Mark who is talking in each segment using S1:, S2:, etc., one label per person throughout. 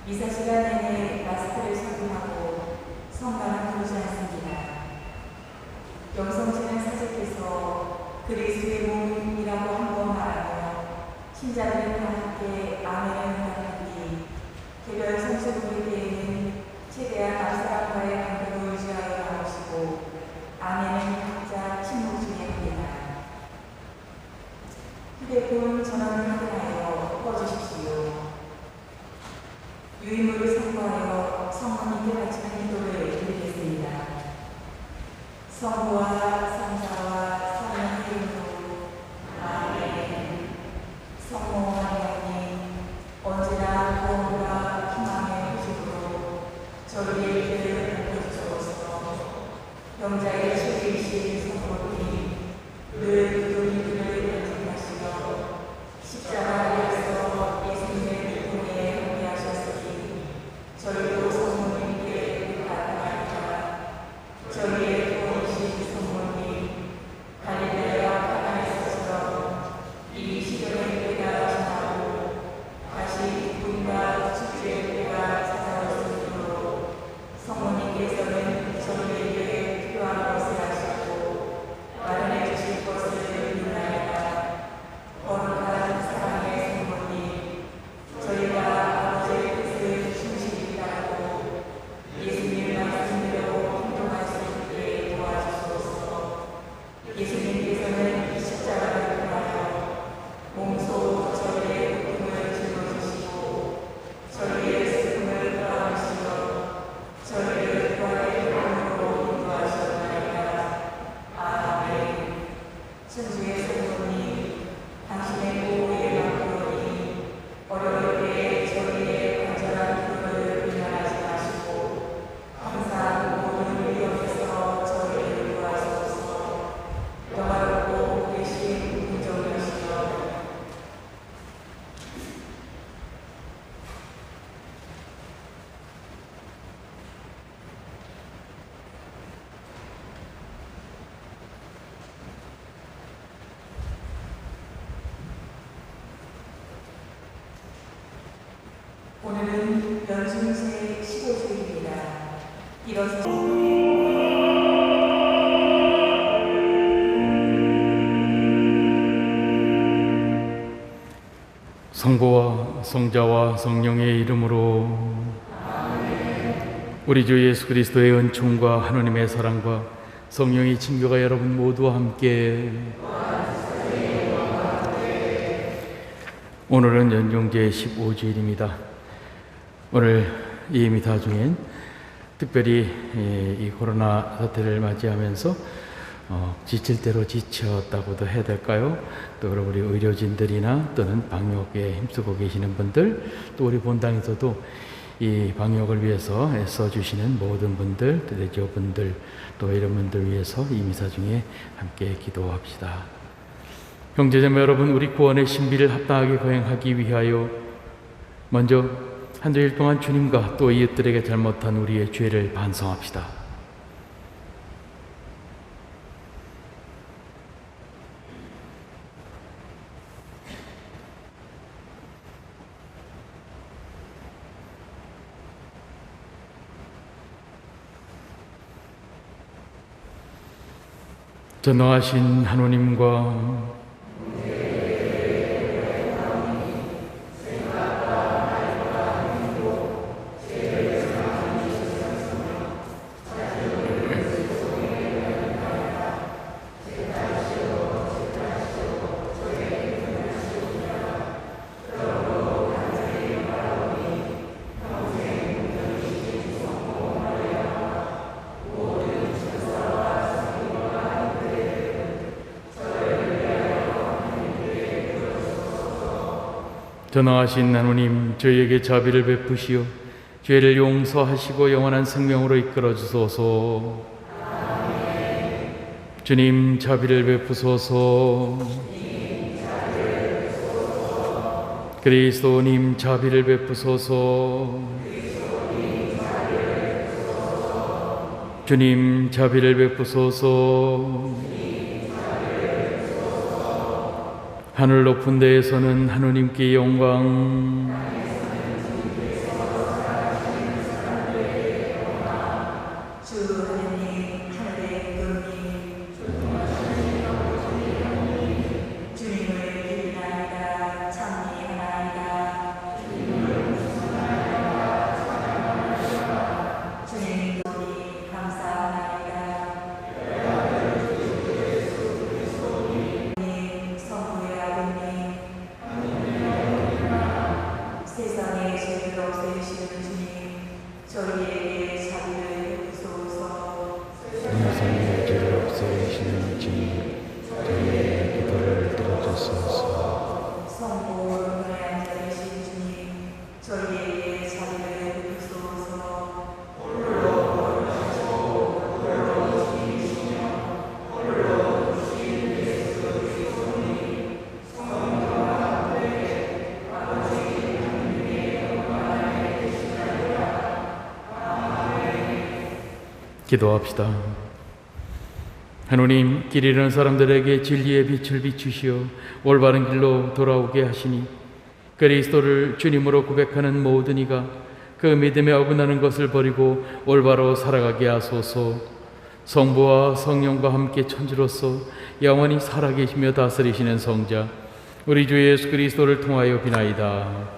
S1: 미사 시간 내내 마스크를 착용하고 성가는 부르지 않습니다. 영성진은 사제께서 그리스도의 몸이라고 한 번 말하며 신자들은 다 함께 아멘을 응답한 뒤 개별 성수부리 때에는 최대한 앞사람과의 간격을 유지하여 나오시고 아멘은 각자 침묵 중에 합니다. 휴대폰 전원을 확인하여 꺼주십시오. 유인물을 선포하여 성모님께 바치는 기도를 드리겠습니다. 성부와 성자와 성령의 이름으로 아멘. 성모 마리아님, 언제나 구원과 희망의 표식으로 저희의 길을 밝혀주소서. 병자의 주이신 성모님, 늘 기도리들을 간직하시며 십자가에서 예수님의 고통에 함께하셨으니 저희도 성모님께 부탁합니다. 저희의 구원이신 성모님, 갈릴레아 가나에서처럼 이 시련의 때가 지나고 다시 기쁨과 축제의 때가 찾아올 수 있도록 성모님께서는 저희에게 필요한 것을 아시고 마련해 주실 것을 믿나이다. 거룩한 사랑의 성모님, 저희가 아버지의 뜻을 충실히 따르고 예수님의 말씀대로 행동할 수 있게 도와주소서. 예수님께서는 십자가를 통하여 몸소 저희의 고통을 짊어지시고 저희의 슬픔을 떠안으시어 저희를 부활의 영으로 인도하셨나이다. 아멘. 천주의 성모님, 당신의 보호에 맡기오니 어려울 때에 저희의 간절한 기도를 미련하지 마시고 항상 모든 위험에서 저희를 도와주소서. 영화롭고 되신 긍정이시여 오늘은 연중제 15주입니다. 일어서
S2: 성부와 성자와 성령의 이름으로 우리 주 예수 그리스도의 은총과 하느님의 사랑과 성령의 친교가 여러분 모두와 함께 오늘은 연중제 15주일입니다. 오늘 이 미사 중엔 특별히 이 코로나 사태를 맞이하면서 지칠 대로 지쳤다고도 해야 될까요? 또 우리 의료진들이나 또는 방역에 힘쓰고 계시는 분들, 또 우리 본당에서도 이 방역을 위해서 애써주시는 모든 분들, 대제분들, 또 이런 분들 위해서 이 미사 중에 함께 기도합시다. 형제자매 여러분, 우리 구원의 신비를 합당하게 거행하기 위하여 먼저 한 주일 동안 주님과 또 이웃들에게 잘못한 우리의 죄를 반성합시다. 전능하신 하나님과 전능하신 하나님, 저희에게 자비를 베푸시어 죄를 용서하시고 영원한 생명으로 이끌어 주소서. 주님, 자비를 베푸소서. 그리스도님, 자비를 베푸소서. 주님, 자비를 베푸소서. 하늘 높은 데에서는 하느님께 영광, 기도합시다. 하나님, 길 잃은 사람들에게 진리의 빛을 비추시어 올바른 길로 돌아오게 하시니 그리스도를 주님으로 고백하는 모든 이가 그 믿음에 어긋나는 것을 버리고 올바로 살아가게 하소서. 성부와 성령과 함께 천주로서 영원히 살아계시며 다스리시는 성자 우리 주 예수 그리스도를 통하여 비나이다.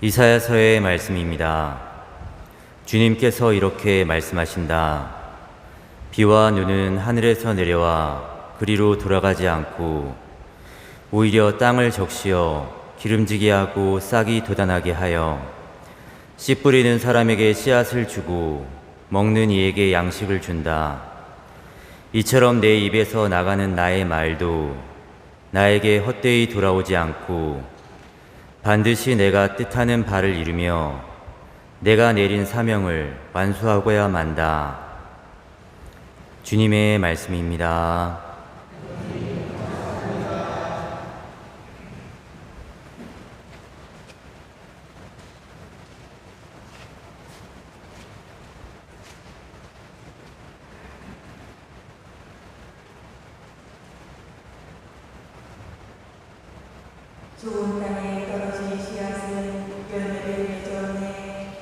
S3: 이사야서의 말씀입니다. 주님께서 이렇게 말씀하신다. 비와 눈은 하늘에서 내려와 그리로 돌아가지 않고 오히려 땅을 적시어 기름지게 하고 싹이 돋아나게 하여 씨 뿌리는 사람에게 씨앗을 주고 먹는 이에게 양식을 준다. 이처럼 내 입에서 나가는 나의 말도 나에게 헛되이 돌아오지 않고 반드시 내가 뜻하는 바를 이루며 내가 내린 사명을 완수하고야 만다. 주님의 말씀입니다.
S1: 좋은 땅에 떨어진 씨앗은 열매를 맺었네.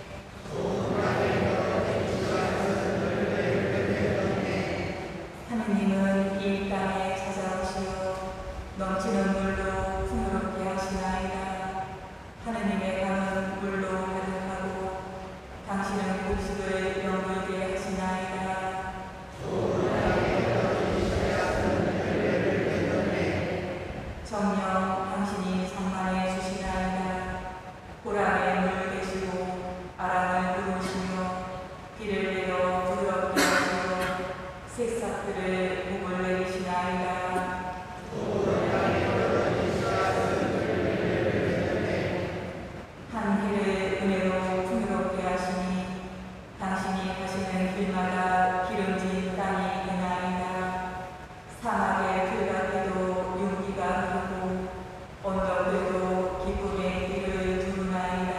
S1: 하느님은 이 땅에 찾아오시어 넘치는 물로 풍요롭게 하시나이다. 하느님의 강은 물로 가득하고 당신은 곡식을 영물게 하시나이다. 정녕 당신이 성만에 주시나이다. 보람에 물 대시고 아랑을 부으시며 비를 내어 부드럽게 하시고 새싹들을 목을 내리시나이다. 한 해를 은혜로 풍요롭게 하시니 당신이 가시는 길마다 기름진 땅이 되나이다. 사막의 풀 같아도 윤기가 흐르고 언덕들도 기쁨의 길을 두르나이다.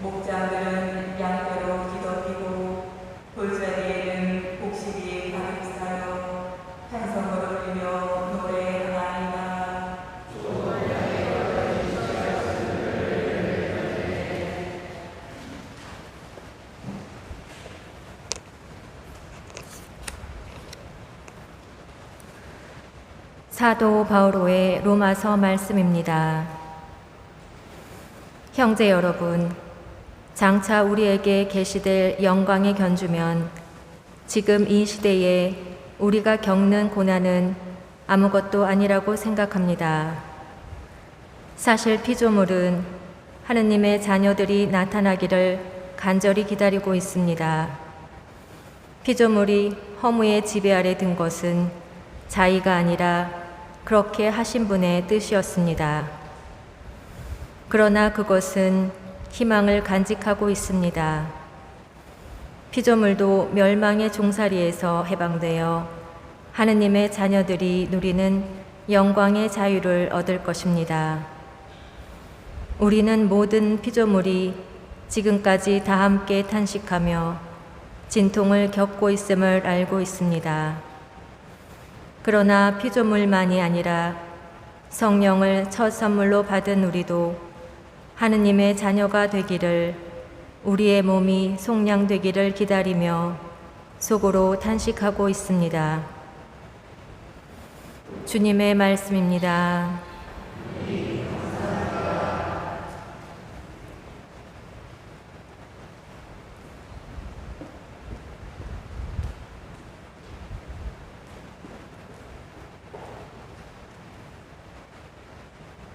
S1: 목장들은 양떼로 뒤덮이고 돌자리에는 곡식이 가득 쌓여 찬성을 울리며 노래하나이다.
S4: 사도 바오로의 로마서 말씀입니다. 형제 여러분, 장차 우리에게 계시될 영광의 견주면 지금 이 시대에 우리가 겪는 고난은 아무것도 아니라고 생각합니다. 사실 피조물은 하느님의 자녀들이 나타나기를 간절히 기다리고 있습니다. 피조물이 허무의 지배 아래 든 것은 자의가 아니라 그렇게 하신 분의 뜻이었습니다. 그러나 그것은 희망을 간직하고 있습니다. 피조물도 멸망의 종살이에서 해방되어 하느님의 자녀들이 누리는 영광의 자유를 얻을 것입니다. 우리는 모든 피조물이 지금까지 다 함께 탄식하며 진통을 겪고 있음을 알고 있습니다. 그러나 피조물만이 아니라 성령을 첫 선물로 받은 우리도 하느님의 자녀가 되기를, 우리의 몸이 속량되기를 기다리며 속으로 탄식하고 있습니다. 주님의 말씀입니다.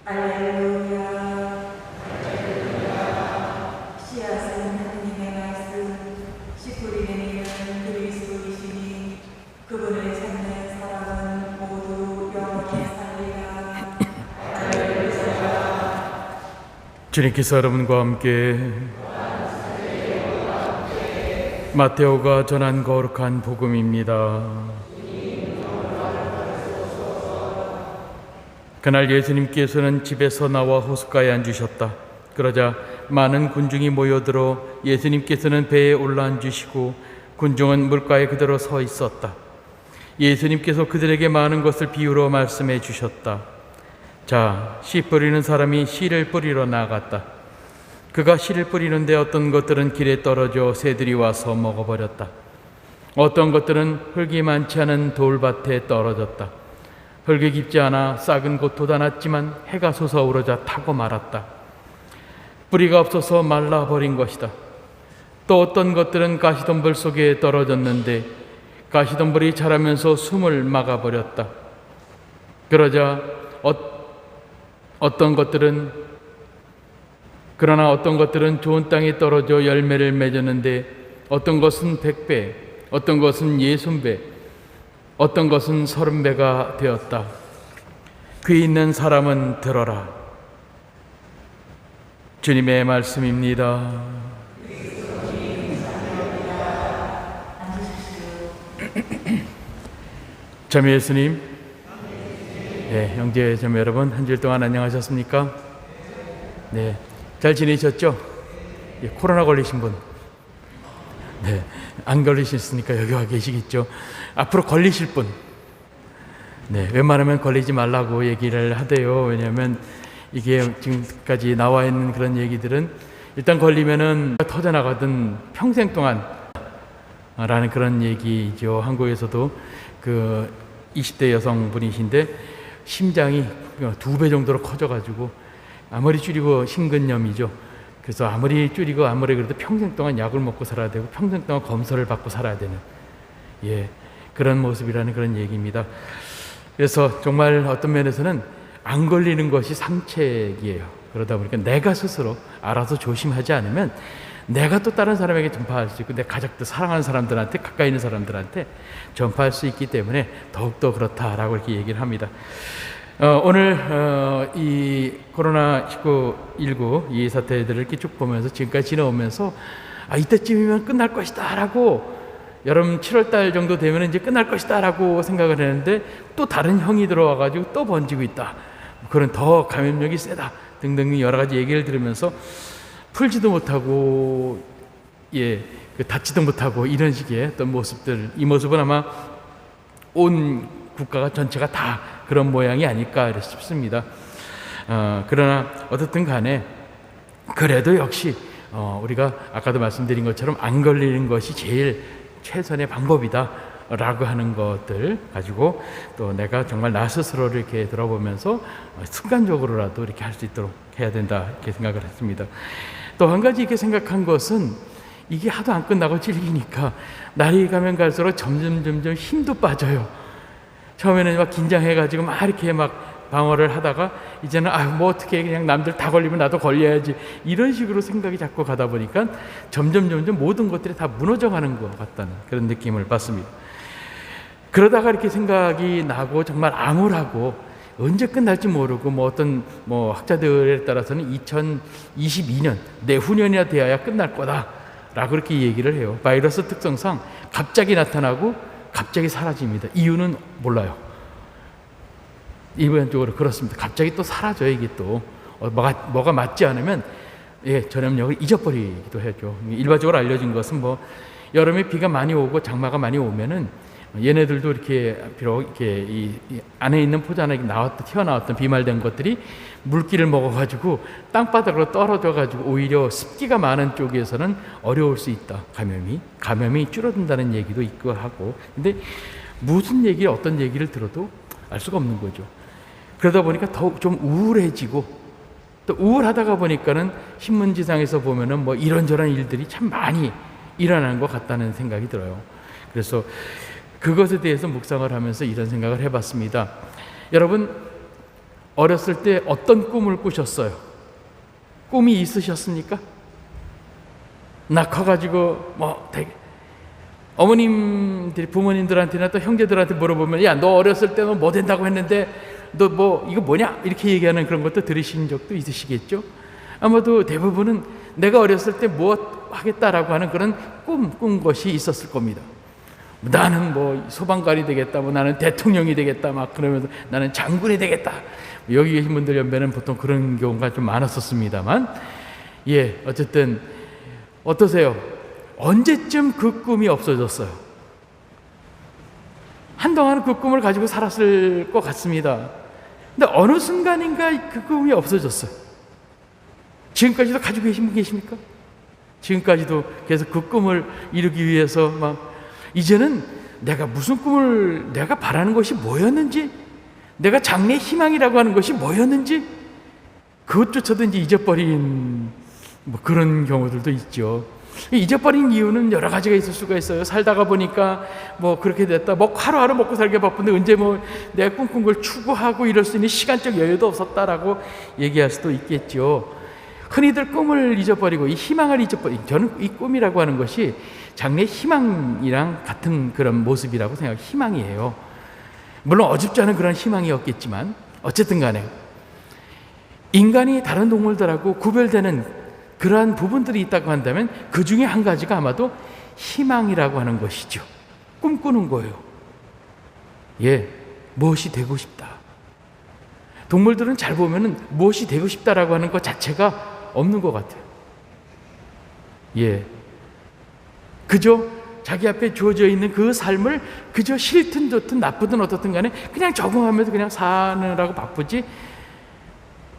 S1: 알렐루야. 씨앗은 하느님의 말씀, 씨 뿌리는 이는 그리스도이시니 그분을 찾는 사람은 모두 영원히 살리라.
S2: 주님께서 여러분과 함께 마테오가 전한 거룩한 복음입니다. 그날 예수님께서는 집에서 나와 호숫가에 앉으셨다. 그러자 많은 군중이 모여들어 예수님께서는 배에 올라앉으시고 군중은 물가에 그대로 서 있었다. 예수님께서 그들에게 많은 것을 비유로 말씀해 주셨다. 자, 씨 뿌리는 사람이 씨를 뿌리러 나갔다. 그가 씨를 뿌리는데 어떤 것들은 길에 떨어져 새들이 와서 먹어버렸다. 어떤 것들은 흙이 많지 않은 돌밭에 떨어졌다. 흙이 깊지 않아 싹은 곧 돋아났지만 해가 솟아오르자 타고 말았다. 뿌리가 없어서 말라버린 것이다. 또 어떤 것들은 가시덤불 속에 떨어졌는데 가시덤불이 자라면서 숨을 막아버렸다. 그러나 어떤 것들은 좋은 땅에 떨어져 열매를 맺었는데 어떤 것은 100배, 어떤 것은 60배, 어떤 것은 30배가 되었다. 귀 있는 사람은 들어라. 주님의 말씀입니다. 자매 예수님, 네, 형제 자매 여러분, 한 주일 동안 안녕하셨습니까? 네, 잘 지내셨죠? 예, 코로나 걸리신 분, 네, 안 걸리셨으니까 여기 와 계시겠죠? 앞으로 걸리실 분, 네, 웬만하면 걸리지 말라고 얘기를 하대요. 왜냐하면 이게 지금까지 나와 있는 그런 얘기들은 일단 걸리면은 터져나가든 평생 동안 라는 그런 얘기죠. 한국에서도 그 20대 여성분이신데 심장이 2배 정도로 커져가지고 아무리 줄이고 심근염이죠. 그래서 아무리 줄이고 아무리 그래도 평생 동안 약을 먹고 살아야 되고 평생 동안 검사를 받고 살아야 되는, 예, 그런 모습이라는 그런 얘기입니다. 그래서 정말 어떤 면에서는 안 걸리는 것이 상책이에요. 그러다 보니까 내가 스스로 알아서 조심하지 않으면 내가 또 다른 사람에게 전파할 수 있고 내 가족들, 사랑하는 사람들한테, 가까이 있는 사람들한테 전파할 수 있기 때문에 더욱더 그렇다라고 이렇게 얘기를 합니다. 오늘 이 코로나19 이 사태들을 이렇게 쭉 보면서 지금까지 지나오면서 이때쯤이면 끝날 것이다 라고, 여름 7월달 정도 되면 이제 끝날 것이다 라고 생각을 했는데 또 다른 형이 들어와가지고 또 번지고 있다, 그런 더 감염력이 세다 등등 여러 가지 얘기를 들으면서 풀지도 못하고, 예, 닫지도 못하고 이런 식의 어떤 모습들, 이 모습은 아마 온 국가가 전체가 다 그런 모양이 아닐까 싶습니다. 그러나 어떻든 간에 그래도 역시 우리가 아까도 말씀드린 것처럼 안 걸리는 것이 제일 최선의 방법이다 라고 하는 것들 가지고 또 내가 정말 나 스스로를 이렇게 돌아보면서 습관적으로라도 이렇게 할 수 있도록 해야 된다, 이렇게 생각을 했습니다. 또 한 가지 이렇게 생각한 것은 이게 하도 안 끝나고 질기니까 날이 가면 갈수록 점점 힘도 빠져요. 처음에는 막 긴장해가지고 막 이렇게 막 방어를 하다가 이제는 뭐 어떻게 그냥 남들 다 걸리면 나도 걸려야지, 이런 식으로 생각이 자꾸 가다 보니까 점점 모든 것들이 다 무너져가는 것 같다는 그런 느낌을 받습니다. 그러다가 이렇게 생각이 나고 정말 암울하고 언제 끝날지 모르고 어떤 학자들에 따라서는 2022년 내후년이나 돼야 끝날 거다라고 그렇게 얘기를 해요. 바이러스 특성상 갑자기 나타나고 갑자기 사라집니다. 이유는 몰라요. 일반적으로 그렇습니다. 갑자기 또 사라져요. 이게 또 뭐가 맞지 않으면 전염력을 잊어버리기도 하죠. 일반적으로 알려진 것은 여름에 비가 많이 오고 장마가 많이 오면은 얘네들도 이렇게 비록 이렇게 이 안에 있는 포자나 튀어나왔던 비말된 것들이 물기를 먹어가지고 땅바닥으로 떨어져가지고 오히려 습기가 많은 쪽에서는 어려울 수 있다. 감염이 줄어든다는 얘기도 있고 하고. 근데 무슨 얘기, 어떤 얘기를 들어도 알 수가 없는 거죠. 그러다 보니까 더욱 좀 우울해지고, 또 우울하다가 보니까는 신문지상에서 보면은 이런저런 일들이 참 많이 일어나는 것 같다는 생각이 들어요. 그래서 그것에 대해서 묵상을 하면서 이런 생각을 해봤습니다. 여러분, 어렸을 때 어떤 꿈을 꾸셨어요? 꿈이 있으셨습니까? 나 커가지고 되게 어머님들이 부모님들한테나 또 형제들한테 물어보면 야, 너 어렸을 때 너 뭐 된다고 했는데 너 이거 뭐냐? 이렇게 얘기하는 그런 것도 들으신 적도 있으시겠죠? 아마도 대부분은 내가 어렸을 때 무엇 하겠다라고 하는 그런 꾼 것이 있었을 겁니다. 나는 뭐 소방관이 되겠다, 뭐 나는 대통령이 되겠다, 막 그러면서 나는 장군이 되겠다. 여기 계신 분들 연배는 보통 그런 경우가 좀 많았었습니다만, 예, 어쨌든 어떠세요? 언제쯤 그 꿈이 없어졌어요? 한동안 그 꿈을 가지고 살았을 것 같습니다. 근데 어느 순간인가 그 꿈이 없어졌어요. 지금까지도 가지고 계신 분 계십니까? 지금까지도 계속 그 꿈을 이루기 위해서 막, 이제는 내가 무슨 꿈을, 내가 바라는 것이 뭐였는지, 내가 장래 희망이라고 하는 것이 뭐였는지, 그것조차도 이제 잊어버린 뭐 그런 경우들도 있죠. 잊어버린 이유는 여러 가지가 있을 수가 있어요. 살다가 보니까 뭐 그렇게 됐다, 뭐 하루하루 먹고 살기 바쁜데 언제 뭐 내가 꿈꾼 걸 추구하고 이럴 수 있는 시간적 여유도 없었다라고 얘기할 수도 있겠죠. 흔히들 꿈을 잊어버리고 이 희망을 잊어버리고, 저는 이 꿈이라고 하는 것이 장래 희망이랑 같은 그런 모습이라고 생각해요. 희망이에요. 물론 어줍지 않은 그런 희망이었겠지만 어쨌든 간에 인간이 다른 동물들하고 구별되는 그러한 부분들이 있다고 한다면 그 중에 한 가지가 아마도 희망이라고 하는 것이죠. 꿈꾸는 거예요. 예, 무엇이 되고 싶다. 동물들은 잘 보면은 무엇이 되고 싶다라고 하는 것 자체가 없는 것 같아요. 예, 그저 자기 앞에 주어져 있는 그 삶을 그저 싫든 좋든 나쁘든 어떻든 간에 그냥 적응하면서 그냥 사느라고 바쁘지,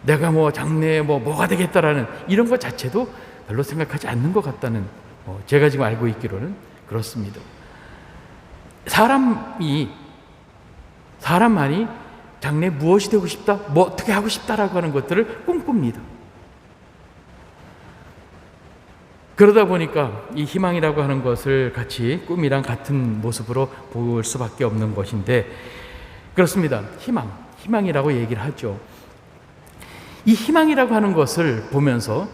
S2: 내가 뭐 장래에 뭐가 되겠다라는 이런 것 자체도 별로 생각하지 않는 것 같다는, 제가 지금 알고 있기로는 그렇습니다. 사람만이 장래에 무엇이 되고 싶다, 뭐 어떻게 하고 싶다라고 하는 것들을 꿈꿉니다. 그러다 보니까 이 희망이라고 하는 것을 같이 꿈이랑 같은 모습으로 볼 수밖에 없는 것인데, 그렇습니다. 희망이라고 얘기를 하죠. 이 희망이라고 하는 것을 보면서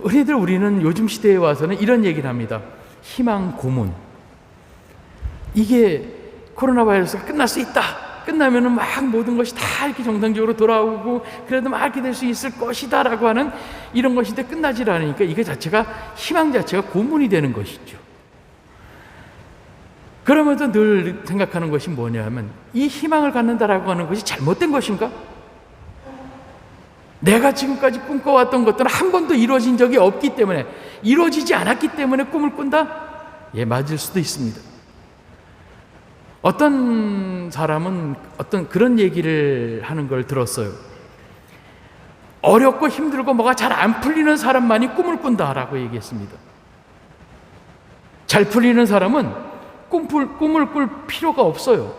S2: 흔히들 우리는 요즘 시대에 와서는 이런 얘기를 합니다. 희망 고문. 이게 코로나 바이러스가 끝날 수 있다, 끝나면은 막 모든 것이 다 이렇게 정상적으로 돌아오고 그래도 막 이렇게 될 수 있을 것이다 라고 하는 이런 것인데 끝나질 않으니까 이게 자체가, 희망 자체가 고문이 되는 것이죠. 그러면서 늘 생각하는 것이 뭐냐 하면, 이 희망을 갖는다라고 하는 것이 잘못된 것인가? 내가 지금까지 꿈꿔왔던 것들은 한 번도 이루어진 적이 없기 때문에, 이루어지지 않았기 때문에 꿈을 꾼다? 예, 맞을 수도 있습니다. 어떤 사람은 어떤 그런 얘기를 하는 걸 들었어요. 어렵고 힘들고 뭐가 잘 안 풀리는 사람만이 꿈을 꾼다라고 얘기했습니다. 잘 풀리는 사람은 꿈을 꿀 필요가 없어요.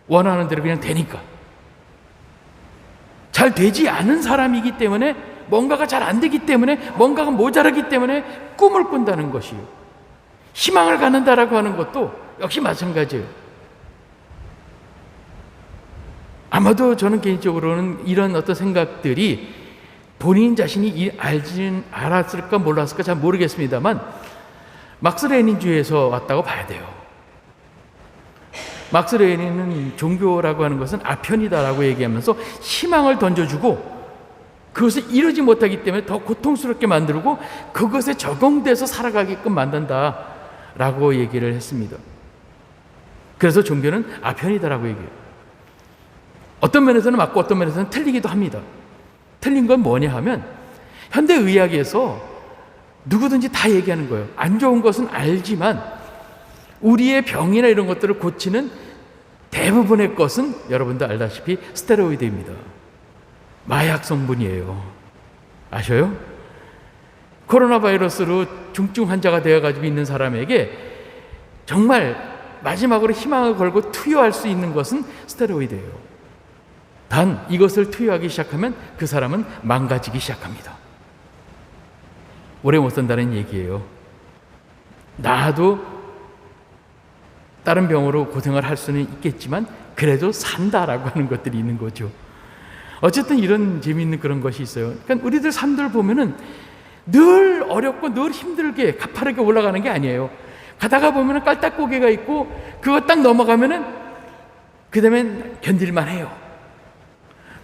S2: 원하는 대로 그냥 되니까. 잘 되지 않은 사람이기 때문에, 뭔가가 잘 안 되기 때문에, 뭔가가 모자라기 때문에 꿈을 꾼다는 것이요. 희망을 갖는다라고 하는 것도 역시 마찬가지예요. 아마도 저는 개인적으로는 이런 어떤 생각들이 본인 자신이 알았을까 몰랐을까 잘 모르겠습니다만, 막스 레닌주의에서 왔다고 봐야 돼요. 막스 레닌은 종교라고 하는 것은 아편이다라고 얘기하면서 희망을 던져주고 그것을 이루지 못하기 때문에 더 고통스럽게 만들고 그것에 적응돼서 살아가게끔 만든다라고 얘기를 했습니다. 그래서 종교는 아편이다라고 얘기해요. 어떤 면에서는 맞고 어떤 면에서는 틀리기도 합니다. 틀린 건 뭐냐 하면, 현대의학에서 누구든지 다 얘기하는 거예요. 안 좋은 것은 알지만 우리의 병이나 이런 것들을 고치는 대부분의 것은 여러분도 알다시피 스테로이드입니다. 마약 성분이에요. 아셔요? 코로나 바이러스로 중증 환자가 되어가지고 있는 사람에게 정말 마지막으로 희망을 걸고 투여할 수 있는 것은 스테로이드예요. 단 이것을 투여하기 시작하면 그 사람은 망가지기 시작합니다. 오래 못 산다는 얘기예요. 나도 다른 병으로 고생을 할 수는 있겠지만 그래도 산다라고 하는 것들이 있는 거죠. 어쨌든 이런 재미있는 그런 것이 있어요. 그러니까 우리들 삶들 보면은 늘 어렵고 늘 힘들게 가파르게 올라가는 게 아니에요. 가다가 보면은 깔딱고개가 있고 그거 딱 넘어가면은 그 다음엔 견딜만 해요.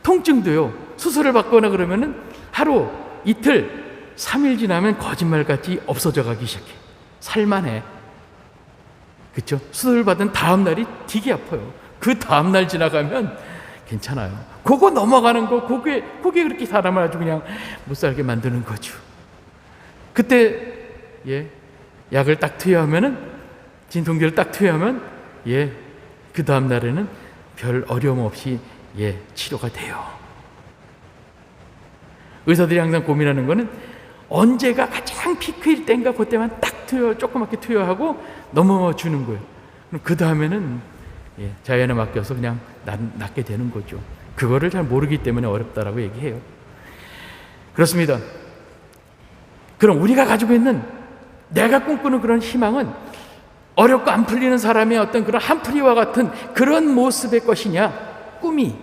S2: 통증도요, 수술을 받거나 그러면은 하루 이틀, 3일 지나면 거짓말같이 없어져 가기 시작해. 살만해. 그렇죠? 수술 받은 다음 날이 되게 아파요. 그 다음 날 지나가면 괜찮아요. 그거 넘어가는 거, 그게 그렇게 사람을 아주 그냥 못 살게 만드는 거죠. 그때 약을 딱 투여하면은, 진통제를 딱 투여하면 그 다음 날에는 별 어려움 없이 치료가 돼요. 의사들이 항상 고민하는 거는 언제가 가장 피크일 때인가 그때만 딱 조그맣게 투여하고 넘어주는 거예요. 그럼 그 다음에는 자연에 맡겨서 그냥 낫게 되는 거죠. 그거를 잘 모르기 때문에 어렵다라고 얘기해요. 그렇습니다. 그럼 우리가 가지고 있는, 내가 꿈꾸는 그런 희망은 어렵고 안 풀리는 사람의 어떤 그런 한풀이와 같은 그런 모습의 것이냐, 꿈이.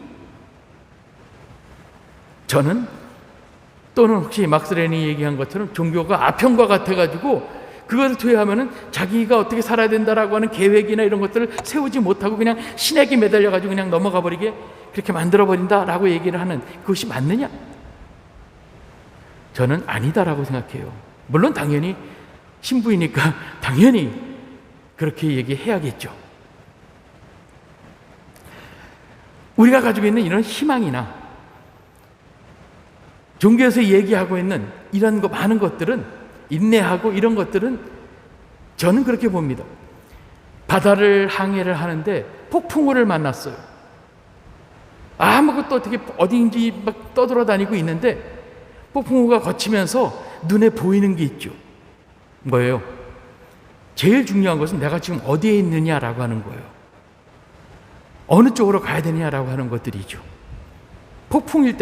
S2: 저는, 또는 혹시 막스렌이 얘기한 것처럼 종교가 아편과 같아가지고 그것을 투여하면은 자기가 어떻게 살아야 된다라고 하는 계획이나 이런 것들을 세우지 못하고 그냥 신에게 매달려가지고 그냥 넘어가 버리게 그렇게 만들어버린다라고 얘기를 하는, 그것이 맞느냐? 저는 아니다라고 생각해요. 물론 당연히 신부이니까 당연히 그렇게 얘기해야겠죠. 우리가 가지고 있는 이런 희망이나 종교에서 얘기하고 있는 이런 많은 것들은, 인내하고 이런 것들은 저는 그렇게 봅니다. 바다를 항해를 하는데 폭풍우를 만났어요. 아무것도 어떻게 어디인지 막 떠돌아다니고 있는데 폭풍우가 거치면서 눈에 보이는 게 있죠. 뭐예요? 제일 중요한 것은 내가 지금 어디에 있느냐라고 하는 거예요. 어느 쪽으로 가야 되느냐라고 하는 것들이죠. 폭풍이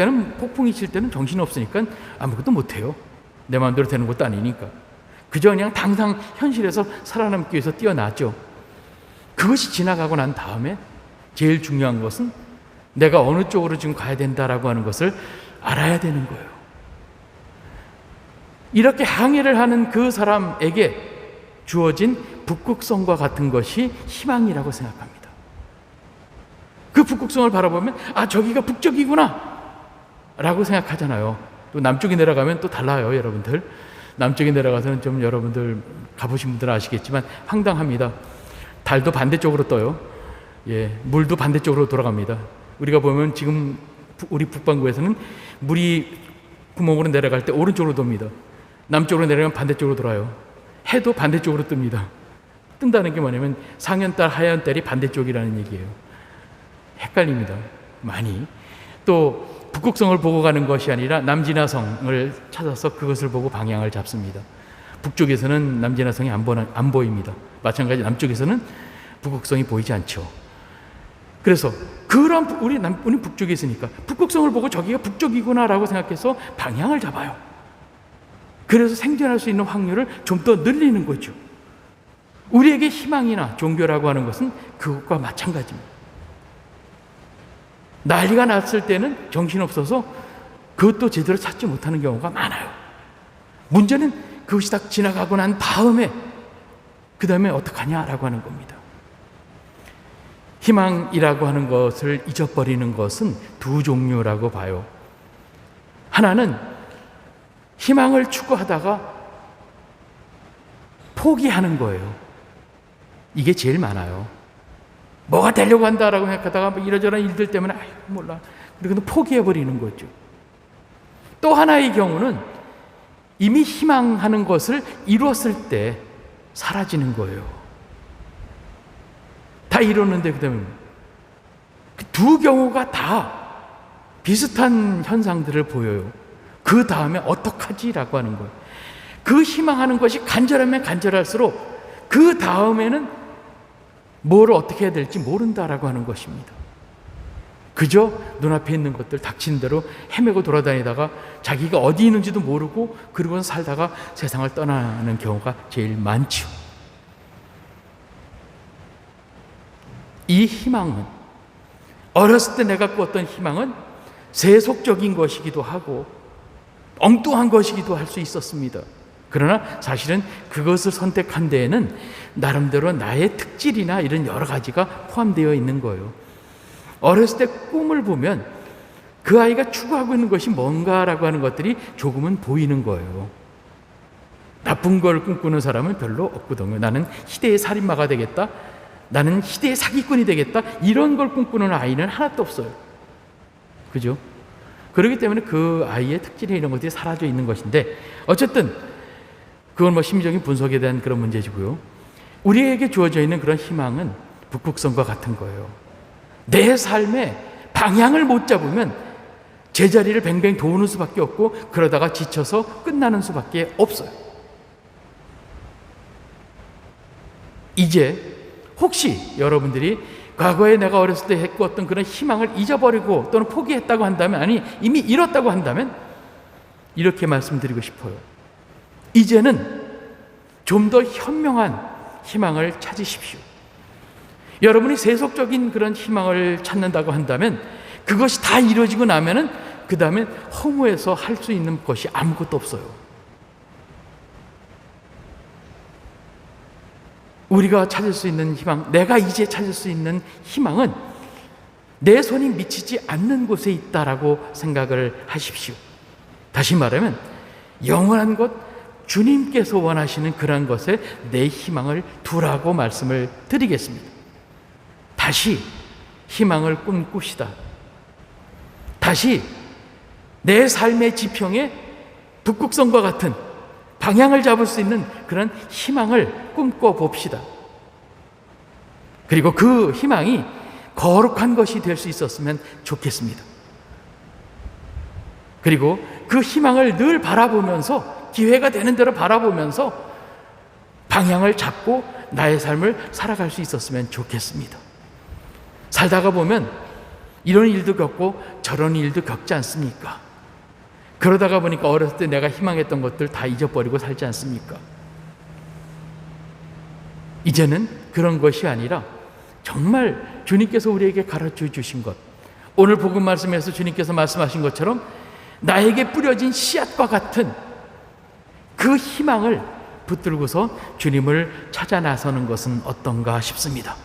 S2: 칠 때는 정신이 없으니까 아무것도 못해요. 내 마음대로 되는 것도 아니니까. 그저 그냥 당장 현실에서 살아남기 위해서 뛰어나죠. 그것이 지나가고 난 다음에 제일 중요한 것은 내가 어느 쪽으로 지금 가야 된다라고 하는 것을 알아야 되는 거예요. 이렇게 항해를 하는 그 사람에게 주어진 북극성과 같은 것이 희망이라고 생각합니다. 그 북극성을 바라보면 저기가 북쪽이구나 라고 생각하잖아요. 또 남쪽에 내려가면 또 달라요, 여러분들. 남쪽에 내려가서는 좀 여러분들 가보신 분들은 아시겠지만 황당합니다. 달도 반대쪽으로 떠요. 물도 반대쪽으로 돌아갑니다. 우리가 보면 지금 우리 북반구에서는 물이 구멍으로 내려갈 때 오른쪽으로 돕니다. 남쪽으로 내려가면 반대쪽으로 돌아요. 해도 반대쪽으로 뜹니다. 뜬다는 게 뭐냐면 상현달, 하현달이 반대쪽이라는 얘기예요. 헷갈립니다, 많이. 또 북극성을 보고 가는 것이 아니라 남진화성을 찾아서 그것을 보고 방향을 잡습니다. 북쪽에서는 남진화성이 안 보입니다. 마찬가지 남쪽에서는 북극성이 보이지 않죠. 그래서 그런 우리 북쪽에 있으니까 북극성을 보고 저기가 북쪽이구나라고 생각해서 방향을 잡아요. 그래서 생존할 수 있는 확률을 좀 더 늘리는 거죠. 우리에게 희망이나 종교라고 하는 것은 그것과 마찬가지입니다. 난리가 났을 때는 정신없어서 그것도 제대로 찾지 못하는 경우가 많아요. 문제는 그것이 딱 지나가고 난 다음에 그 다음에 어떡하냐라고 하는 겁니다. 희망이라고 하는 것을 잊어버리는 것은 두 종류라고 봐요. 하나는 희망을 추구하다가 포기하는 거예요. 이게 제일 많아요. 뭐가 되려고 한다라고 생각하다가 이러저런 일들 때문에 몰라. 그리고 포기해버리는 거죠. 또 하나의 경우는 이미 희망하는 것을 이루었을 때 사라지는 거예요. 다 이뤘는데 그다음에 두 경우가 다 비슷한 현상들을 보여요. 그 다음에 어떡하지라고 하는 거예요. 그 희망하는 것이 간절하면 간절할수록 그 다음에는 뭘 어떻게 해야 될지 모른다라고 하는 것입니다. 그저 눈앞에 있는 것들 닥친 대로 헤매고 돌아다니다가 자기가 어디 있는지도 모르고 그러고는 살다가 세상을 떠나는 경우가 제일 많죠. 이 희망은, 어렸을 때 내가 꾸었던 희망은 세속적인 것이기도 하고 엉뚱한 것이기도 할 수 있었습니다. 그러나 사실은 그것을 선택한 데에는 나름대로 나의 특질이나 이런 여러 가지가 포함되어 있는 거예요. 어렸을 때 꿈을 보면 그 아이가 추구하고 있는 것이 뭔가라고 하는 것들이 조금은 보이는 거예요. 나쁜 걸 꿈꾸는 사람은 별로 없거든요. 나는 희대의 살인마가 되겠다, 나는 희대의 사기꾼이 되겠다, 이런 걸 꿈꾸는 아이는 하나도 없어요. 그죠? 그렇기 때문에 그 아이의 특징이 이런 것들이 사라져 있는 것인데, 어쨌든 그건 뭐 심리적인 분석에 대한 그런 문제지고요. 우리에게 주어져 있는 그런 희망은 북극성과 같은 거예요. 내 삶의 방향을 못 잡으면 제자리를 뱅뱅 도는 수밖에 없고, 그러다가 지쳐서 끝나는 수밖에 없어요. 이제 혹시 여러분들이 과거에 내가 어렸을 때 했던 그런 희망을 잊어버리고 또는 포기했다고 한다면, 아니 이미 잃었다고 한다면, 이렇게 말씀드리고 싶어요. 이제는 좀 더 현명한 희망을 찾으십시오. 여러분이 세속적인 그런 희망을 찾는다고 한다면, 그것이 다 이루어지고 나면은 그 다음에 허무해서 할 수 있는 것이 아무것도 없어요. 우리가 찾을 수 있는 희망, 내가 이제 찾을 수 있는 희망은 내 손이 미치지 않는 곳에 있다라고 생각을 하십시오. 다시 말하면 영원한 것, 주님께서 원하시는 그런 것에 내 희망을 두라고 말씀을 드리겠습니다. 다시 희망을 꿈꿉시다. 다시 내 삶의 지평에 북극성과 같은 방향을 잡을 수 있는 그런 희망을 꿈꿔봅시다. 그리고 그 희망이 거룩한 것이 될 수 있었으면 좋겠습니다. 그리고 그 희망을 늘 바라보면서, 기회가 되는 대로 바라보면서 방향을 잡고 나의 삶을 살아갈 수 있었으면 좋겠습니다. 살다가 보면 이런 일도 겪고 저런 일도 겪지 않습니까? 그러다가 보니까 어렸을 때 내가 희망했던 것들 다 잊어버리고 살지 않습니까? 이제는 그런 것이 아니라 정말 주님께서 우리에게 가르쳐 주신 것, 오늘 복음 말씀에서 주님께서 말씀하신 것처럼 나에게 뿌려진 씨앗과 같은 그 희망을 붙들고서 주님을 찾아 나서는 것은 어떤가 싶습니다.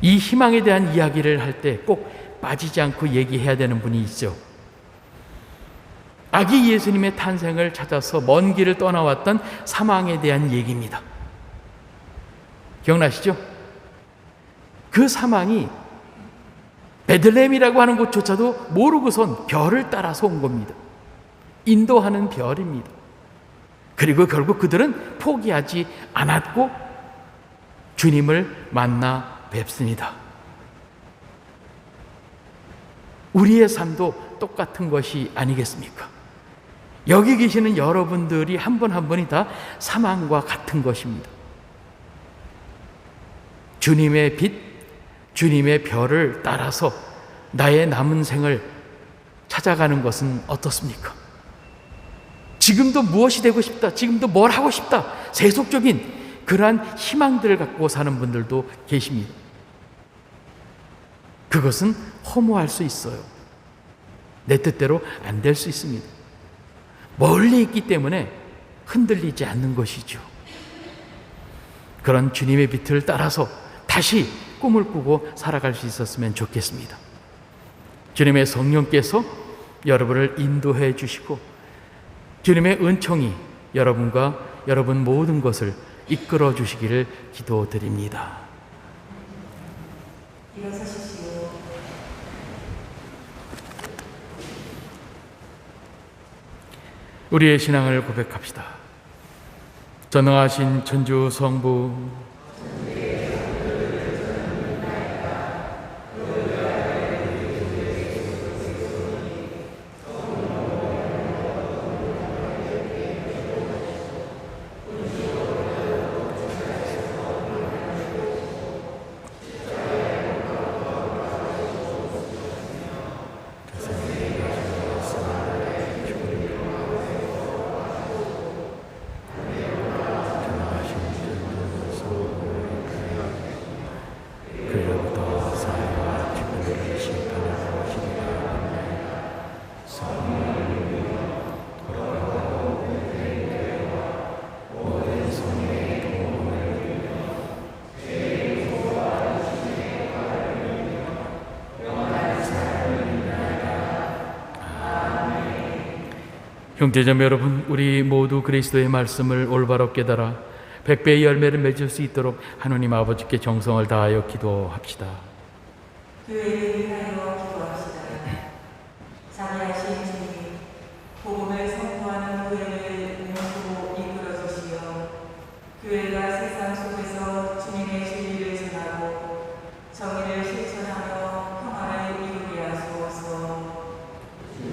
S2: 이 희망에 대한 이야기를 할 때 꼭 빠지지 않고 얘기해야 되는 분이 있죠. 아기 예수님의 탄생을 찾아서 먼 길을 떠나왔던 사망에 대한 얘기입니다. 기억나시죠? 그 사망이 베들레헴이라고 하는 곳조차도 모르고선 별을 따라서 온 겁니다. 인도하는 별입니다. 그리고 결국 그들은 포기하지 않았고 주님을 만나 뵙습니다. 우리의 삶도 똑같은 것이 아니겠습니까? 여기 계시는 여러분들이 한 분 한 분이 다 사망과 같은 것입니다. 주님의 빛, 주님의 별을 따라서 나의 남은 생을 찾아가는 것은 어떻습니까? 지금도 무엇이 되고 싶다, 지금도 뭘 하고 싶다, 세속적인 그러한 희망들을 갖고 사는 분들도 계십니다. 그것은 허무할 수 있어요. 내 뜻대로 안 될 수 있습니다. 멀리 있기 때문에 흔들리지 않는 것이죠. 그런 주님의 빛을 따라서 다시 꿈을 꾸고 살아갈 수 있었으면 좋겠습니다. 주님의 성령께서 여러분을 인도해 주시고 주님의 은총이 여러분과 여러분 모든 것을 이끌어 주시기를 기도드립니다.
S1: 일어서십시오.
S2: 우리의 신앙을 고백합시다. 전능하신 천주 성부, 형제자매 여러분, 우리 모두 그리스도의 말씀을 올바로 깨달아 100배의 열매를 맺을 수 있도록 하느님 아버지께 정성을 다하여 기도합시다.
S1: 교회를 위하여 기도합시다. 자비하신 주님, 복음을 선포하는 교회를 몸으로 이끌어 주시어 교회가 세상 속에서 주님의 진리를 전하고 정의를 실천하며 평화를 이루게 하소서.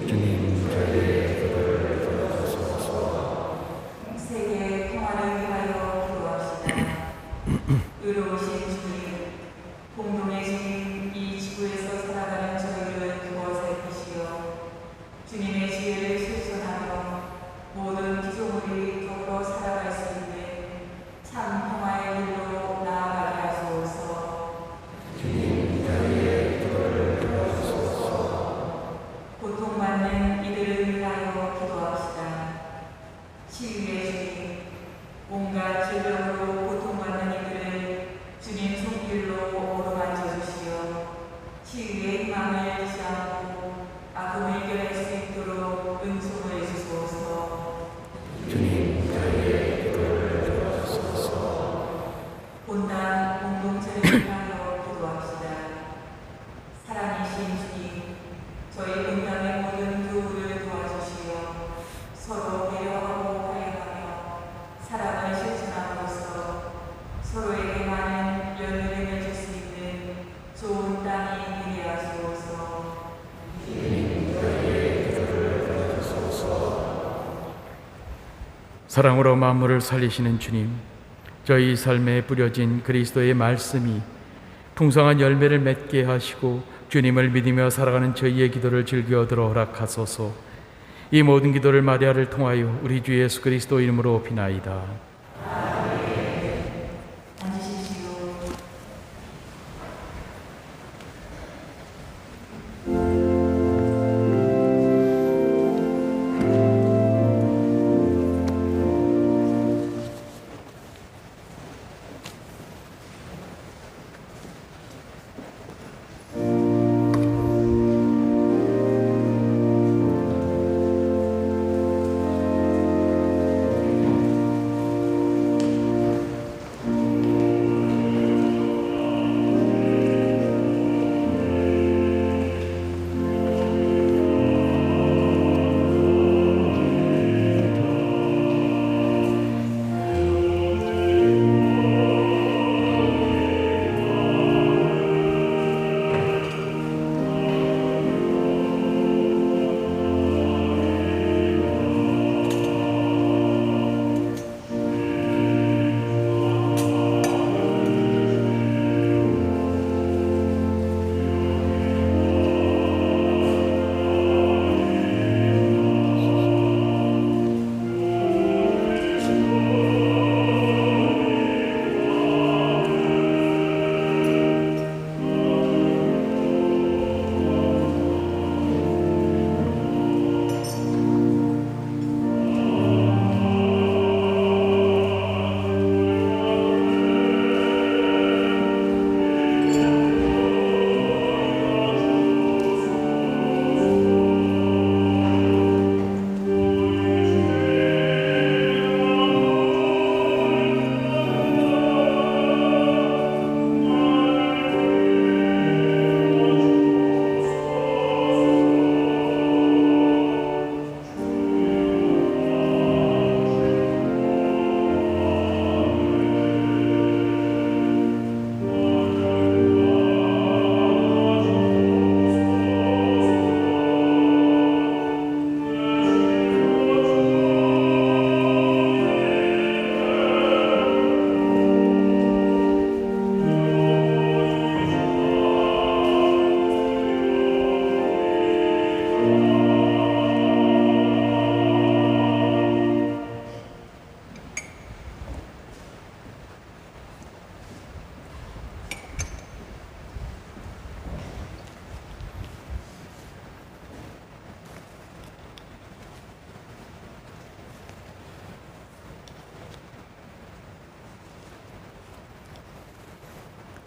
S2: 주님, 저희의 기도를 들어주소서.
S1: 세계 평화를 위하여 기도합시다. 의로우신 주님, 공동의 주님, 이 지구에서 살아가는 저희를 두어 살피시어 주님의 지혜를 실천하며 모든 피조물이 더불어 살아갈 수 있는 참 평화의 길로 나아가게 하소서.
S2: 주님, 저희의 기도를 들어주소서.
S1: 고통받는 이들을 위하여 기도합시다. 치유의 주님, 온갖 질병으로 고통받는 이들을 주님 손길로 오로만져 주시어 치유의 희망을 잃지 않고 아픔을 이겨낼 수 있도록 은총을 주소서.
S2: 주님, 저희의 기도를 들어주소서.
S1: 본당 공동체를 위하여 기도합시다. 사랑이신 주님, 저희 본당의 모든 교우를 도와주시어 서로 배려하고 화해하며 사랑을 실천함으로써 서로에게 많은 열매를 맺을 수 있는 좋은 땅이 되게 하소서.
S2: 주님, 저희의 기도를 들어주소서. 사랑으로 만물을 살리시는 주님, 저희 삶에 뿌려진 그리스도의 말씀이 풍성한 열매를 맺게 하시고 주님을 믿으며 살아가는 저희의 기도를 즐겨 들어 허락하소서. 이 모든 기도를 마리아를 통하여 우리 주 예수 그리스도 이름으로 비나이다.
S1: 앉으십시오.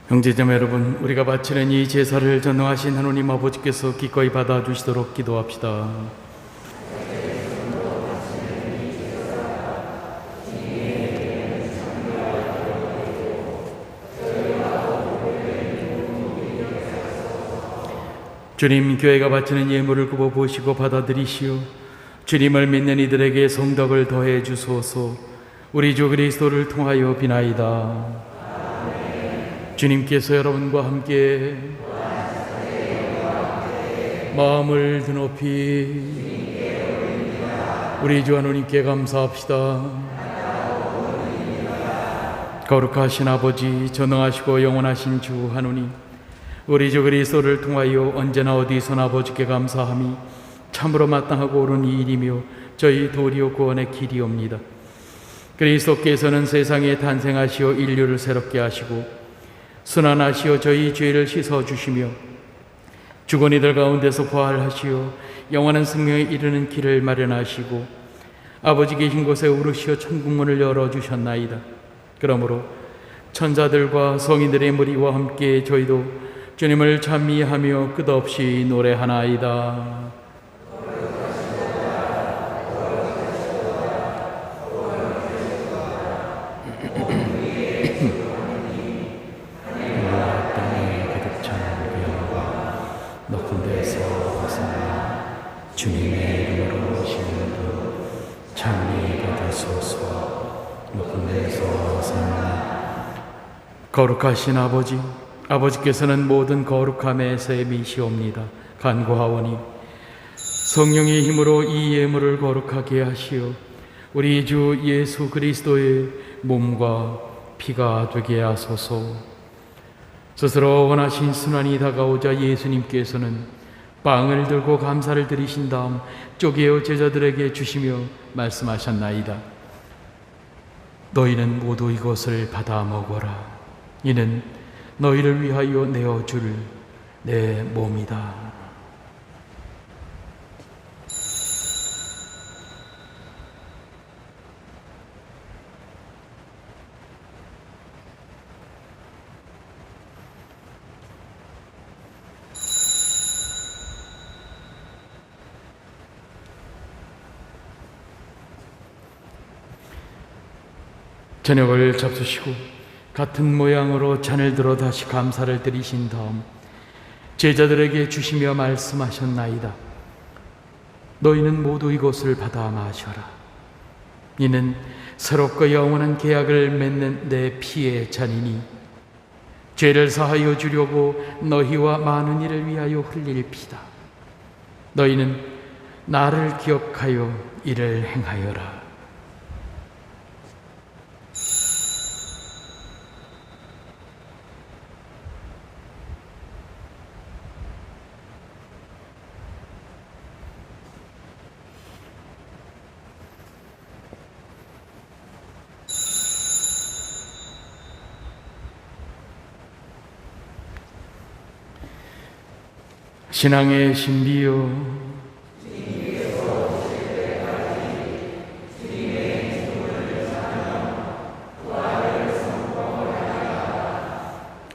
S2: 형제자매 여러분, 우리가 바치는 이 제사를 전능하신 하나님 아버지께서 기꺼이 받아주시도록 기도합시다. 주님, 교회가 바치는 예물을 굽어보시고 받아들이시오. 주님을 믿는 이들에게 성덕을 더해 주소서. 우리 주 그리스도를 통하여 비나이다. 주님께서 여러분과 함께 마음을 드높이 우리 주 하나님께 감사합시다. 거룩하신 아버지, 전능하시고 영원하신 주 하나님, 우리 주 그리스도를 통하여 언제나 어디서나 아버지께 감사함이 참으로 마땅하고 옳은 일이며 저희 도리요 구원의 길이옵니다. 그리스도께서는 세상에 탄생하시어 인류를 새롭게 하시고 순환하시어 저희 죄를 씻어주시며 죽은 이들 가운데서 부활하시어 영원한 생명에 이르는 길을 마련하시고 아버지 계신 곳에 오르시어 천국문을 열어주셨나이다. 그러므로 천사들과 성인들의 무리와 함께 저희도 주님을 찬미하며 끝없이 노래하나이다. 높은 데서 호산나 주님의 이름으로 오시는 분 찬미 받으소서. 높은 데서 호산나. 거룩하신 아버지, 아버지께서는 모든 거룩함의 셈이시옵니다. 간구하오니 성령의 힘으로 이 예물을 거룩하게 하시어 우리 주 예수 그리스도의 몸과 피가 되게 하소서. 스스로 원하신 순환이 다가오자 예수님께서는 빵을 들고 감사를 드리신 다음 쪼개어 제자들에게 주시며 말씀하셨나이다. 너희는 모두 이것을 받아 먹어라. 이는 너희를 위하여 내어줄 내 몸이다. 저녁을 잡수시고 같은 모양으로 잔을 들어 다시 감사를 드리신 다음 제자들에게 주시며 말씀하셨나이다. 너희는 모두 이것을 받아 마셔라. 이는 새롭고 영원한 계약을 맺는 내 피의 잔이니 죄를 사하여 주려고 너희와 많은 이를 위하여 흘릴 피다. 너희는 나를 기억하여 이를 행하여라. 신앙의 신비요,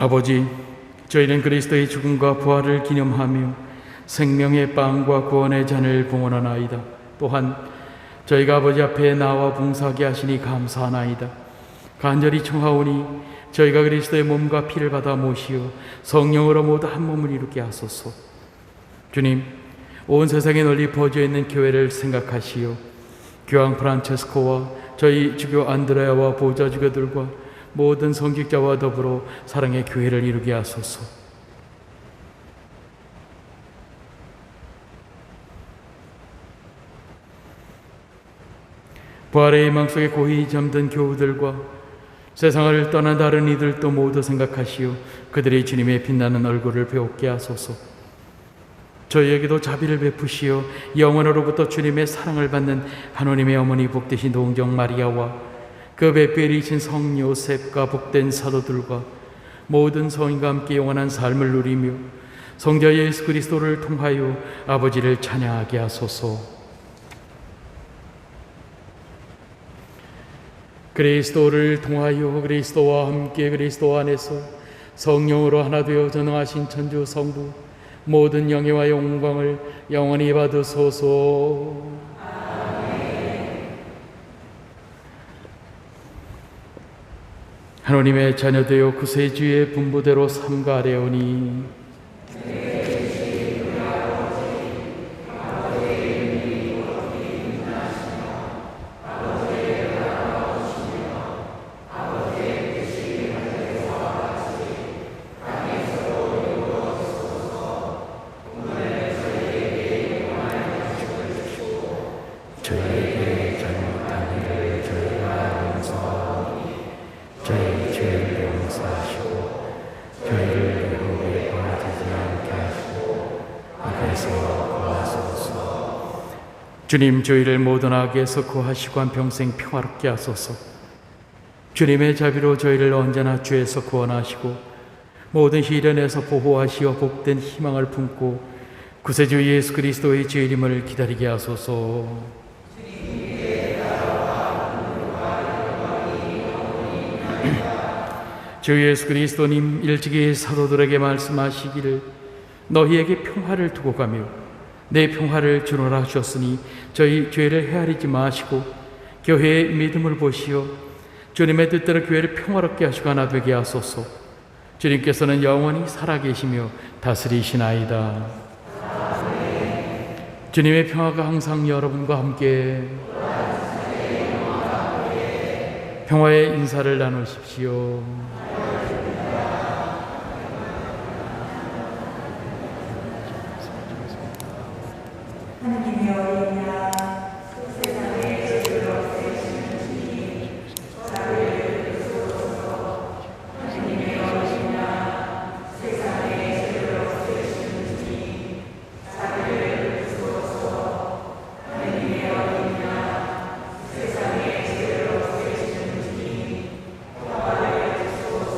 S2: 아버지, 저희는 그리스도의 죽음과 부활을 기념하며 생명의 빵과 구원의 잔을 봉헌하나이다. 또한 저희가 아버지 앞에 나와 봉사하게 하시니 감사하나이다. 간절히 청하오니 저희가 그리스도의 몸과 피를 받아 모시어 성령으로 모두 한 몸을 이루게 하소서. 주님, 온 세상에 널리 퍼져 있는 교회를 생각하시어 교황 프란체스코와 저희 주교 안드레아와 보좌 주교들과 모든 성직자와 더불어 사랑의 교회를 이루게 하소서. 부활의 희망 속에 고이 잠든 교우들과 세상을 떠난 다른 이들도 모두 생각하시어 그들이 주님의 빛나는 얼굴을 배우게 하소서. 저희에게도 자비를 베푸시어 영원으로부터 주님의 사랑을 받는 하나님의 어머니 복되신 동정 마리아와 그 배필이신 성 요셉과 복된 사도들과 모든 성인과 함께 영원한 삶을 누리며 성자 예수 그리스도를 통하여 아버지를 찬양하게 하소서. 그리스도를 통하여 그리스도와 함께 그리스도 안에서 성령으로 하나 되어 전능하신 천주 성부 모든 영예와 영광을 영원히 받으소서. 아멘. 하나님의 자녀되어 구세주의 분부대로 삼가하려니 말씀하시고 저희를 유혹에 빠지지 않게 하시고 악에서 구하소서. 주님, 저희를 모든 악에서 구하시고 한평생 평화롭게 하소서. 주님의 자비로 저희를 언제나 죄에서 구원하시고 모든 시련에서 보호하시어 복된 희망을 품고 구세주 예수 그리스도의 재림을 기다리게 하소서. 주 예수 그리스도님 일찍이 사도들에게 말씀하시기를 너희에게 평화를 두고 가며 내 평화를 주노라 하셨으니 저희 죄를 헤아리지 마시고 교회의 믿음을 보시어 주님의 뜻대로 교회를 평화롭게 하시고 하나 되게 하소서. 주님께서는 영원히 살아계시며 다스리시나이다. 주님의 평화가 항상 여러분과 함께 평화의 인사를 나누십시오.
S1: 하느님의 어린이야 세상의 죄를 없애시는 주님 저를 주소서. 하느님의 어린이야 세상의 죄를 없애시는 주님 저를 주소서. 하느님의 어린이야 세상의 죄를 없애시는 주님 저를 주소서.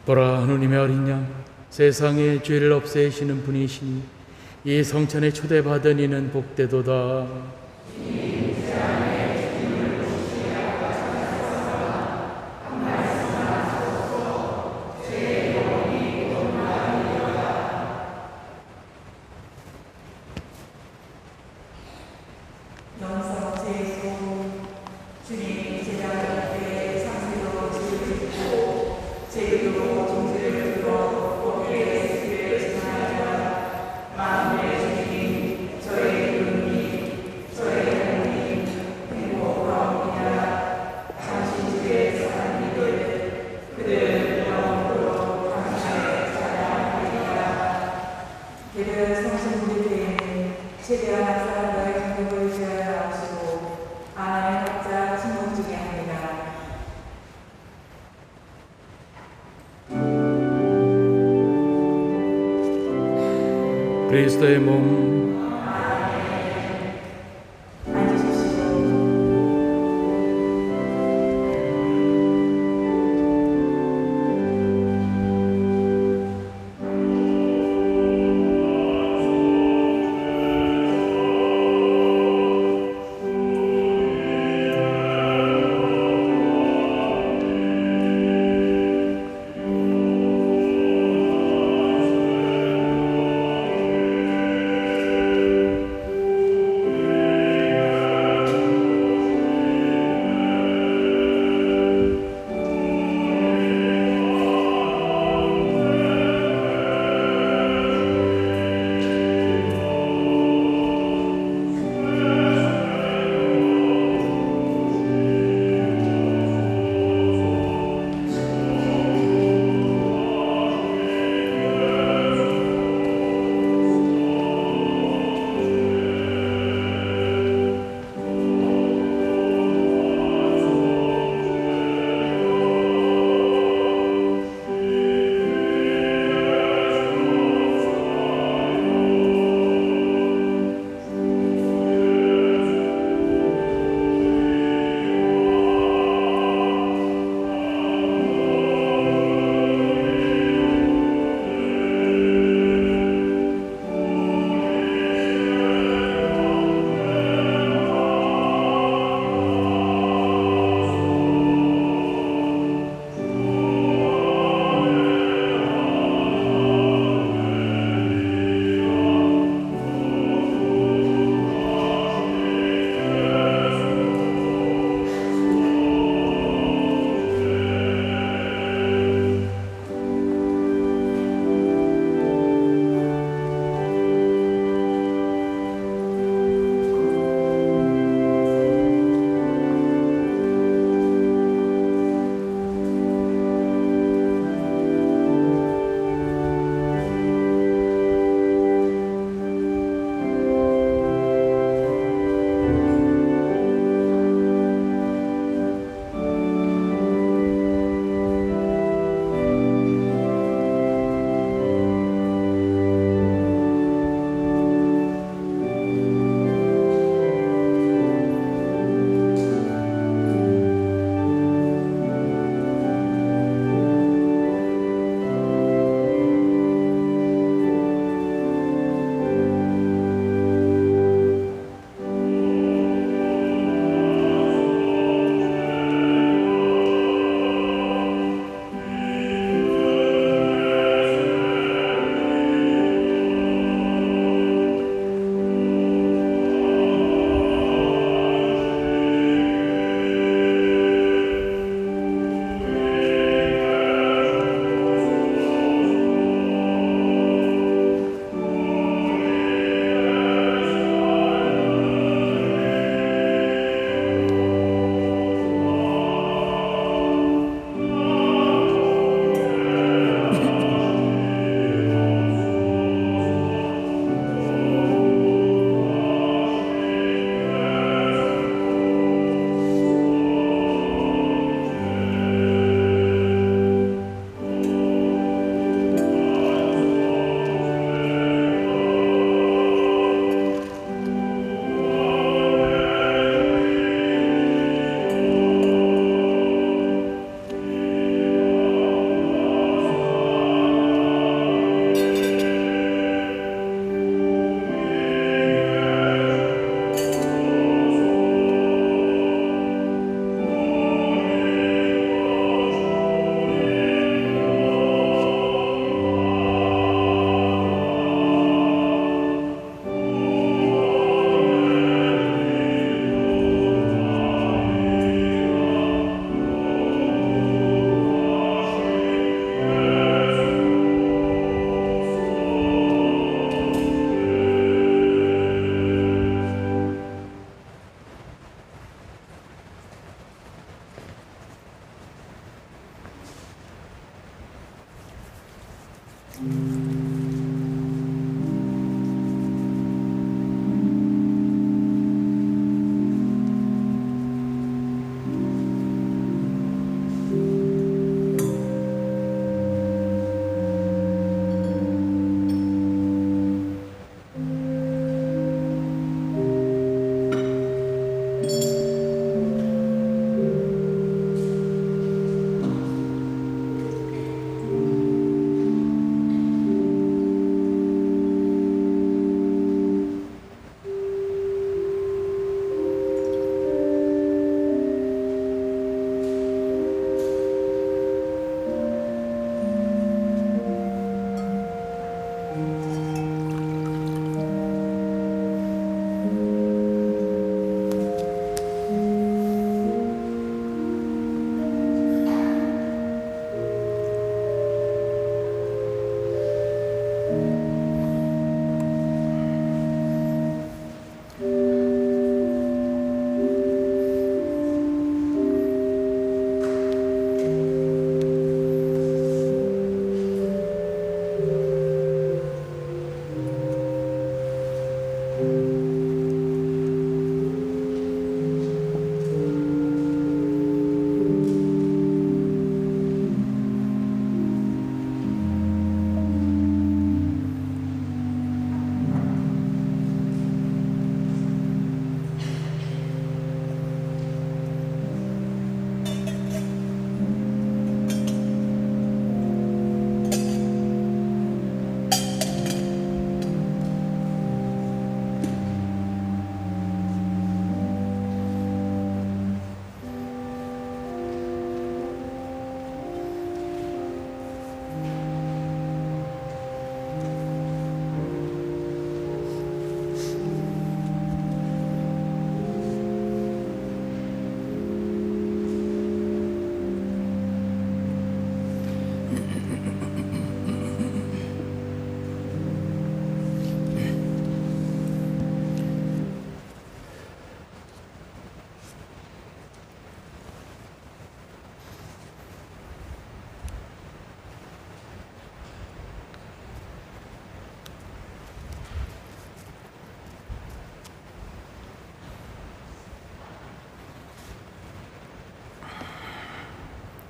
S2: 보라, 하느님의 어린 양 세상의 죄를 없애시는 분이시니 이 성찬에 초대받은 이는 복되도다.
S1: 영성 제소 주님 제자들께 상세로 지으시고 제의로 종지를 들어 거기에 스를 전하여 마음의 주님 저의 주님 저의 하나님 행복하옵니다. 당신 주의 사랑이들 그들 영원토록 당신의 찬양하리라. 그들 성신부리 때에는 최대한 사람들의 행복을 위하여 나오시고 하나님의 각자 침묵 중에 합니다.
S2: 그리스도의 몸
S1: 앉으십시오.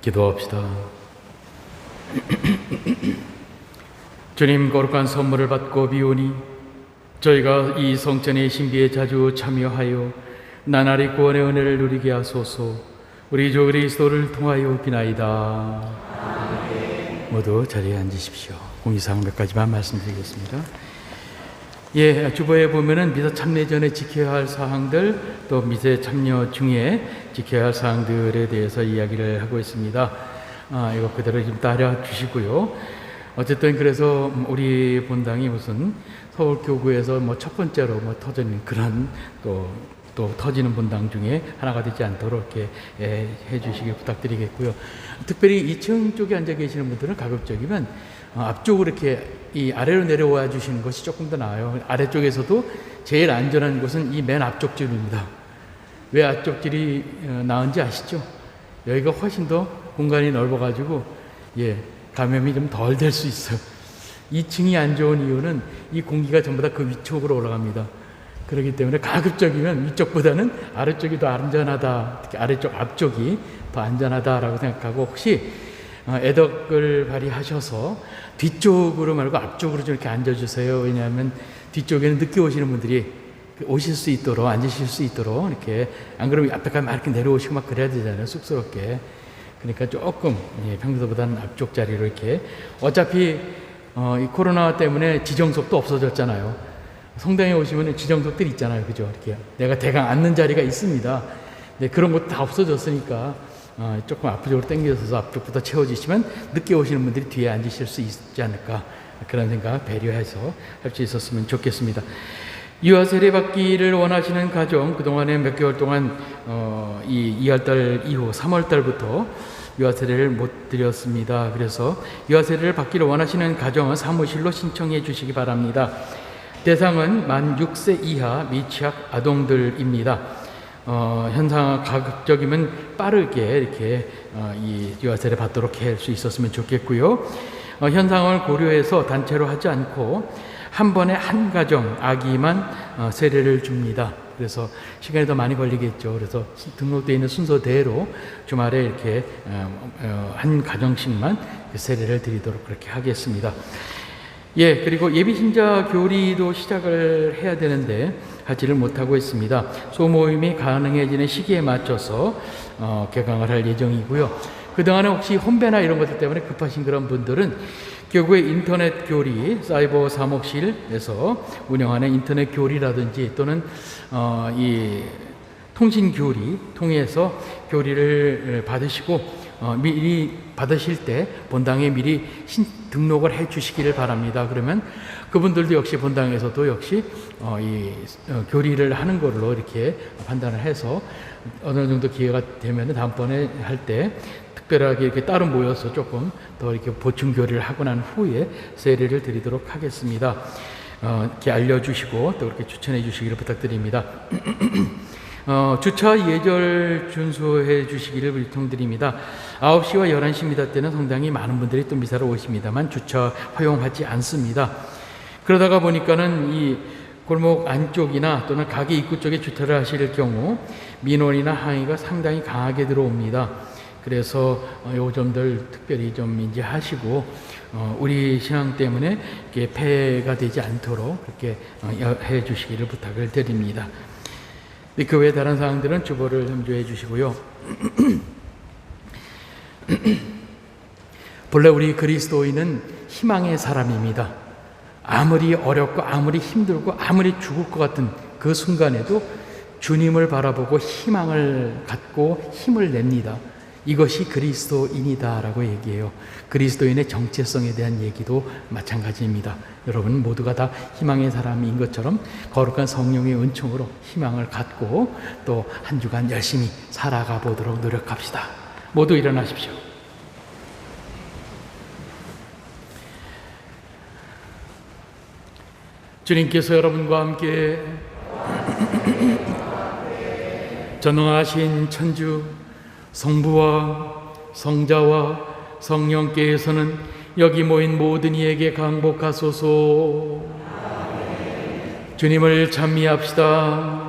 S2: 기도합시다. 주님, 거룩한 선물을 받고 비오니 저희가 이 성전의 신비에 자주 참여하여 나날이 구원의 은혜를 누리게 하소서. 우리 주 그리스도를 통하여 비나이다. 모두 자리에 앉으십시오. 공의사항 몇 가지만 말씀드리겠습니다. 주보에 보면은 미사 참여 전에 지켜야 할 사항들, 또 미사 참여 중에 지켜야 할 사항들에 대해서 이야기를 하고 있습니다. 이거 그대로 좀 따라 주시고요. 어쨌든 그래서 우리 본당이 무슨 서울교구에서 첫 번째로 터지는 그런 또 터지는 본당 중에 하나가 되지 않도록 이렇게 해주시길 부탁드리겠고요. 특별히 2층 쪽에 앉아 계시는 분들은 가급적이면 앞쪽으로 이렇게 이 아래로 내려와 주시는 것이 조금 더 나아요. 아래쪽에서도 제일 안전한 곳은 이 맨 앞쪽 줄입니다. 왜 앞쪽 줄이 나은지 아시죠? 여기가 훨씬 더 공간이 넓어가지고 감염이 좀 덜 될 수 있어요. 2층이 안 좋은 이유는 이 공기가 전부 다 그 위쪽으로 올라갑니다. 그렇기 때문에 가급적이면 위쪽보다는 아래쪽이 더 안전하다, 특히 아래쪽 앞쪽이 더 안전하다라고 생각하고, 혹시 애덕을 발휘하셔서 뒤쪽으로 말고 앞쪽으로 좀 이렇게 앉아주세요. 왜냐하면 뒤쪽에는 늦게 오시는 분들이 오실 수 있도록, 앉으실 수 있도록 이렇게, 안 그러면 앞에까지 막 이렇게 내려오시고 막 그래야 되잖아요, 쑥스럽게. 그러니까 조금 평소보다는 앞쪽 자리로 이렇게. 어차피 이 코로나 때문에 지정석도 없어졌잖아요. 성당에 오시면 지정석들이 있잖아요, 그죠? 이렇게 내가 대강 앉는 자리가 있습니다. 네, 그런 것도 다 없어졌으니까 조금 앞쪽으로 당겨서 앞쪽부터 채워주시면 늦게 오시는 분들이 뒤에 앉으실 수 있지 않을까, 그런 생각 배려해서 할 수 있었으면 좋겠습니다. 유아 세례 받기를 원하시는 가정, 그동안에 몇 개월 동안 이 2월달 이후 3월달부터 유아 세례를 못 드렸습니다. 그래서 유아 세례를 받기를 원하시는 가정은 사무실로 신청해 주시기 바랍니다. 대상은 만 6세 이하 미취학 아동들입니다. 현상 가급적이면 빠르게 이렇게 이 유아 세례 받도록 할 수 있었으면 좋겠고요. 현상을 고려해서 단체로 하지 않고 한 번에 한 가정 아기만 세례를 줍니다. 그래서 시간이 더 많이 걸리겠죠. 그래서 등록되어 있는 순서대로 주말에 이렇게 한 가정씩만 세례를 드리도록 그렇게 하겠습니다. 예, 그리고 예비신자 교리도 시작을 해야 되는데 하지를 못하고 있습니다. 소모임이 가능해지는 시기에 맞춰서 개강을 할 예정이고요. 그동안에 혹시 혼배나 이런 것들 때문에 급하신 그런 분들은 교구의 인터넷 교리, 사이버 사목실에서 운영하는 인터넷 교리라든지 또는 이 통신 교리 통해서 교리를 받으시고 미리 받으실 때 본당에 미리 등록을 해 주시기를 바랍니다. 그러면 그분들도 역시 본당에서도 역시 교리를 하는 걸로 이렇게 판단을 해서 어느 정도 기회가 되면 다음번에 할 때 특별하게 이렇게 따로 모여서 조금 더 이렇게 보충 교리를 하고 난 후에 세례를 드리도록 하겠습니다. 이렇게 알려주시고 또 그렇게 추천해 주시기를 부탁드립니다. 주차 예절 준수해 주시기를 불통드립니다. 9시와 11시 미다 때는 상당히 많은 분들이 또 미사를 오십니다만 주차 허용하지 않습니다. 그러다가 보니까는 이 골목 안쪽이나 또는 가게 입구 쪽에 주차를 하실 경우 민원이나 항의가 상당히 강하게 들어옵니다. 그래서 요 점들 특별히 좀 인지하시고 우리 신앙 때문에 이렇게 폐해가 되지 않도록 그렇게 해 주시기를 부탁을 드립니다. 그 외에 다른 사항들은 주보를 염두해 주시고요. 본래 우리 그리스도인은 희망의 사람입니다. 아무리 어렵고 아무리 힘들고 아무리 죽을 것 같은 그 순간에도 주님을 바라보고 희망을 갖고 힘을 냅니다. 이것이 그리스도인이다라고 얘기해요. 그리스도인의 정체성에 대한 얘기도 마찬가지입니다. 여러분 모두가 다 희망의 사람인 것처럼 거룩한 성령의 은총으로 희망을 갖고 또 한 주간 열심히 살아가 보도록 노력합시다. 모두 일어나십시오. 주님께서 여러분과 함께 전능하신 천주 성부와 성자와 성령께서는 여기 모인 모든 이에게 강복하소서. 주님을 찬미합시다.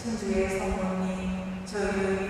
S1: 천주의 성모님, 저희를